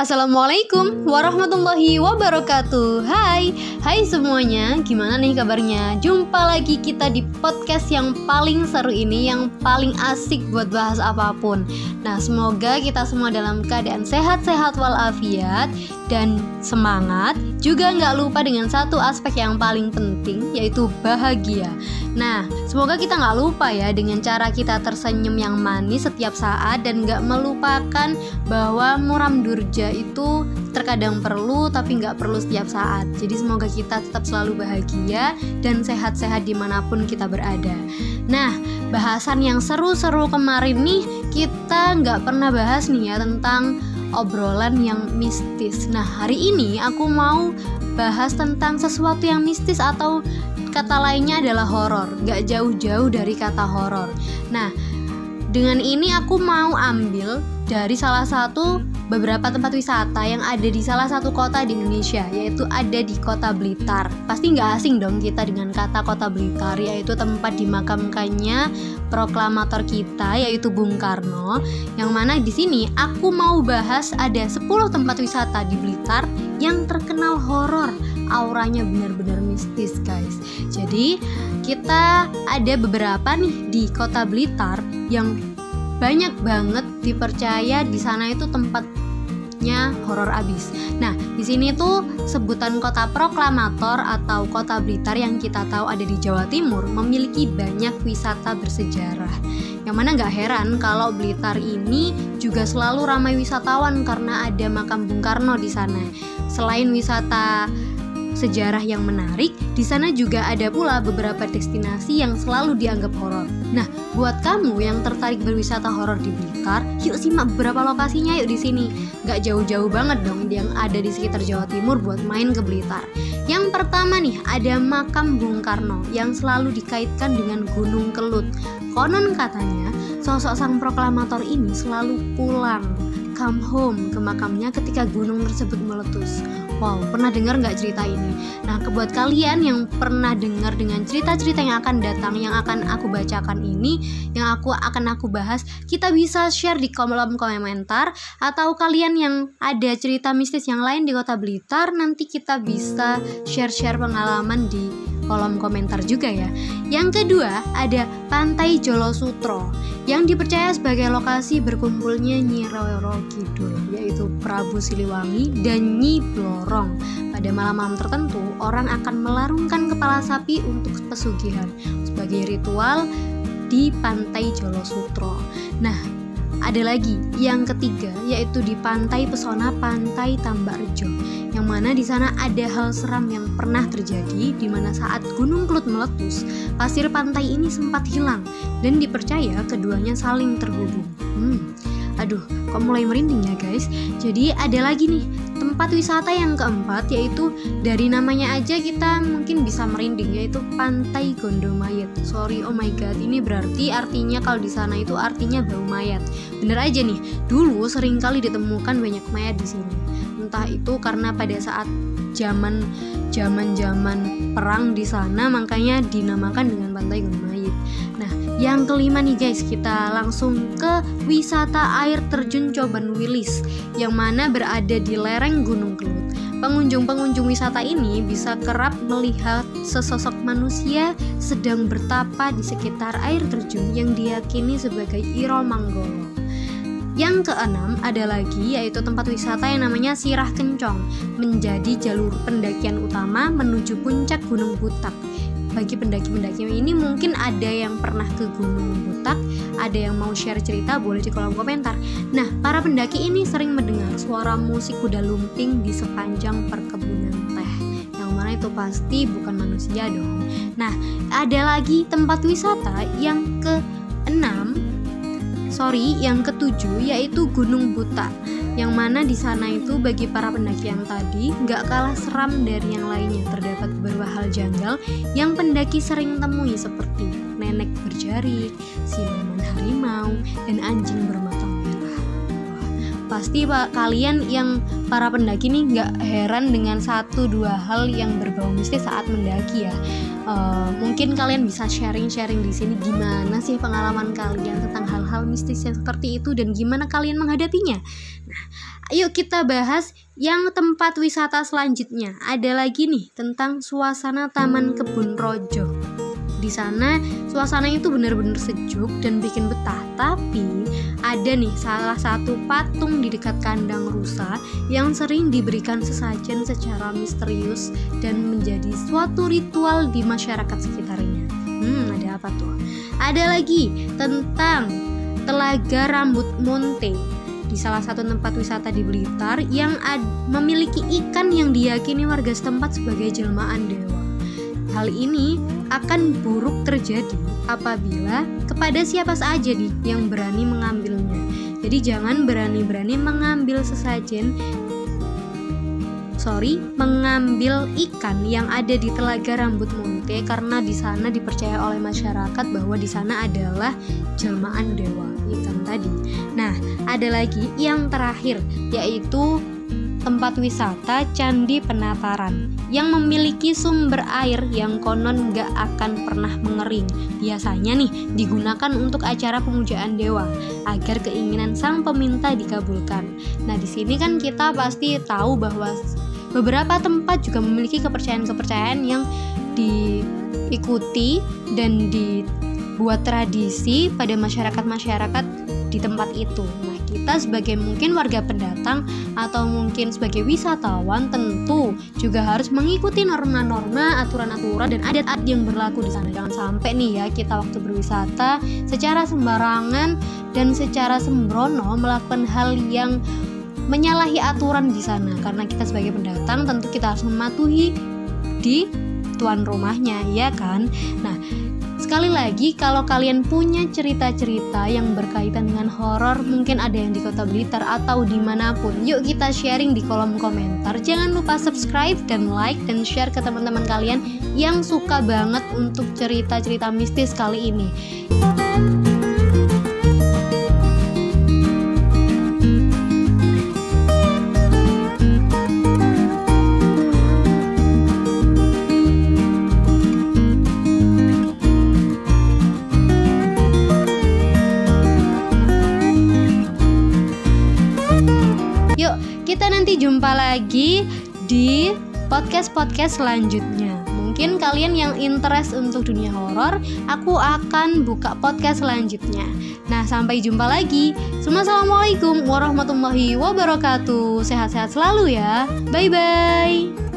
Assalamualaikum warahmatullahi wabarakatuh. Hai semuanya, gimana nih kabarnya? Jumpa lagi kita di podcast yang paling seru ini, yang paling asik buat bahas apapun. Nah, semoga kita semua dalam keadaan sehat-sehat walafiat dan semangat. Juga gak lupa dengan satu aspek yang paling penting, yaitu bahagia. Nah, semoga kita gak lupa ya dengan cara kita tersenyum yang manis setiap saat, dan gak melupakan bahwa muram durja itu terkadang perlu tapi nggak perlu setiap saat. Jadi semoga kita tetap selalu bahagia dan sehat-sehat dimanapun kita berada. Nah, bahasan yang seru-seru kemarin nih, kita nggak pernah bahas nih ya tentang obrolan yang mistis. Nah, hari ini aku mau bahas tentang sesuatu yang mistis, atau kata lainnya adalah horor. Nggak jauh-jauh dari kata horor. Nah, dengan ini aku mau ambil dari salah satu beberapa tempat wisata yang ada di salah satu kota di Indonesia, yaitu ada di Kota Blitar. Pasti nggak asing dong kita dengan kata Kota Blitar, yaitu tempat dimakamkannya proklamator kita, yaitu Bung Karno. Yang mana di sini aku mau bahas ada 10 tempat wisata di Blitar yang terkenal horor. Auranya benar-benar mistis, guys. Jadi kita ada beberapa nih di Kota Blitar yang banyak banget dipercaya di sana itu tempatnya horor abis. Nah, di sini tuh sebutan kota proklamator atau Kota Blitar yang kita tahu ada di Jawa Timur memiliki banyak wisata bersejarah. Yang mana gak heran kalau Blitar ini juga selalu ramai wisatawan karena ada makam Bung Karno di sana. Selain wisata sejarah yang menarik, di sana juga ada pula beberapa destinasi yang selalu dianggap horor. Nah, buat kamu yang tertarik berwisata horor di Blitar, yuk simak beberapa lokasinya yuk di sini. Gak jauh-jauh banget dong yang ada di sekitar Jawa Timur buat main ke Blitar. Yang pertama nih, ada makam Bung Karno yang selalu dikaitkan dengan Gunung Kelut. Konon katanya, sosok sang proklamator ini selalu pulang, come home ke makamnya ketika gunung tersebut meletus. Wow, pernah dengar nggak cerita ini? Nah, buat kalian yang pernah dengar dengan cerita-cerita yang akan datang, yang akan aku bacakan ini, yang akan aku bahas, kita bisa share di kolom komentar. Atau kalian yang ada cerita mistis yang lain di Kota Blitar, nanti kita bisa share-share pengalaman di kolom komentar juga ya. Yang kedua, ada Pantai Jolosutro yang dipercaya sebagai lokasi berkumpulnya Nyi Roro Kidul, yaitu Prabu Siliwangi dan Nyi Blorong. Pada malam-malam tertentu, orang akan melarungkan kepala sapi untuk pesugihan sebagai ritual di Pantai Jolosutro. Nah, ada lagi yang ketiga, yaitu di Pantai Pesona Pantai Tambarjo, yang mana di sana ada hal seram yang pernah terjadi, di mana saat Gunung Kelut meletus, pasir pantai ini sempat hilang dan dipercaya keduanya saling terhubung. Aduh, kok mulai merinding ya guys. Jadi ada lagi nih tempat wisata yang keempat, yaitu dari namanya aja kita mungkin bisa merinding, yaitu Pantai Gondomayit. Sorry, oh my god, ini berarti artinya kalau di sana itu artinya bau mayat. Bener aja nih, dulu sering kali ditemukan banyak mayat di sini. Entah itu karena pada saat zaman perang di sana, makanya dinamakan dengan Pantai Gondomayit. Nah, yang kelima nih guys, kita langsung ke wisata air terjun Coban Wilis, yang mana berada di lereng Gunung Kelut. Pengunjung wisata ini bisa kerap melihat sesosok manusia sedang bertapa di sekitar air terjun yang diyakini sebagai Iro Manggolo. Yang keenam ada lagi, yaitu tempat wisata yang namanya Sirah Kencong, menjadi jalur pendakian utama menuju puncak Gunung Butak. Bagi pendaki-pendaki ini mungkin ada yang pernah ke Gunung Butak, ada yang mau share cerita, boleh di kolom komentar. Nah, para pendaki ini sering mendengar suara musik kuda lumping di sepanjang perkebunan teh, yang mana itu pasti bukan manusia dong. Nah, ada lagi tempat wisata yang ketujuh, yaitu Gunung Buta, yang mana di sana itu bagi para pendaki yang tadi nggak kalah seram dari yang lainnya. Terdapat beberapa hal janggal yang pendaki sering temui, seperti nenek berjari, siluman harimau, dan anjing bermata merah. Pasti kalian yang para pendaki nih nggak heran dengan 1-2 hal yang berbau mistis saat mendaki ya. Mungkin kalian bisa sharing di sini gimana sih pengalaman kalian tentang hal-hal mistis yang seperti itu dan gimana kalian menghadapinya. Nah, yuk kita bahas yang tempat wisata selanjutnya. Ada lagi nih tentang suasana Taman Kebun Rojo. Di sana suasananya itu benar-benar sejuk dan bikin betah. Tapi ada nih salah satu patung di dekat kandang rusa yang sering diberikan sesajen secara misterius dan menjadi suatu ritual di masyarakat sekitarnya. Ada apa tuh? Ada lagi tentang Telaga Rambut Monte di salah satu tempat wisata di Blitar yang memiliki ikan yang diyakini warga setempat sebagai jelmaan dewa. Hal ini akan buruk terjadi apabila kepada siapa saja nih yang berani mengambilnya. Jadi jangan berani-berani mengambil mengambil ikan yang ada di Telaga Rambut Monte, karena di sana dipercaya oleh masyarakat bahwa di sana adalah jelmaan dewa ikan tadi. Nah, ada lagi yang terakhir, yaitu tempat wisata Candi Penataran yang memiliki sumber air yang konon gak akan pernah mengering. Biasanya nih digunakan untuk acara pemujaan dewa agar keinginan sang peminta dikabulkan. Nah, di sini kan kita pasti tahu bahwa beberapa tempat juga memiliki kepercayaan-kepercayaan yang diikuti dan dibuat tradisi pada masyarakat-masyarakat di tempat itu. Nah, kita sebagai mungkin warga pendatang atau mungkin sebagai wisatawan tentu juga harus mengikuti norma-norma, aturan-aturan dan adat-adat yang berlaku di sana. Jangan sampai nih ya kita waktu berwisata secara sembarangan dan secara sembrono melakukan hal yang menyalahi aturan di sana, karena kita sebagai pendatang tentu kita harus mematuhi di tuan rumahnya, ya kan? Nah, sekali lagi, kalau kalian punya cerita-cerita yang berkaitan dengan horor, mungkin ada yang di Kota Blitar atau dimanapun, yuk kita sharing di kolom komentar. Jangan lupa subscribe dan like dan share ke teman-teman kalian yang suka banget untuk cerita-cerita mistis kali ini. Yuk, kita nanti jumpa lagi di podcast-podcast selanjutnya. Mungkin kalian yang interest untuk dunia horor, aku akan buka podcast selanjutnya. Nah, sampai jumpa lagi. Assalamualaikum warahmatullahi wabarakatuh. Sehat-sehat selalu ya. Bye-bye.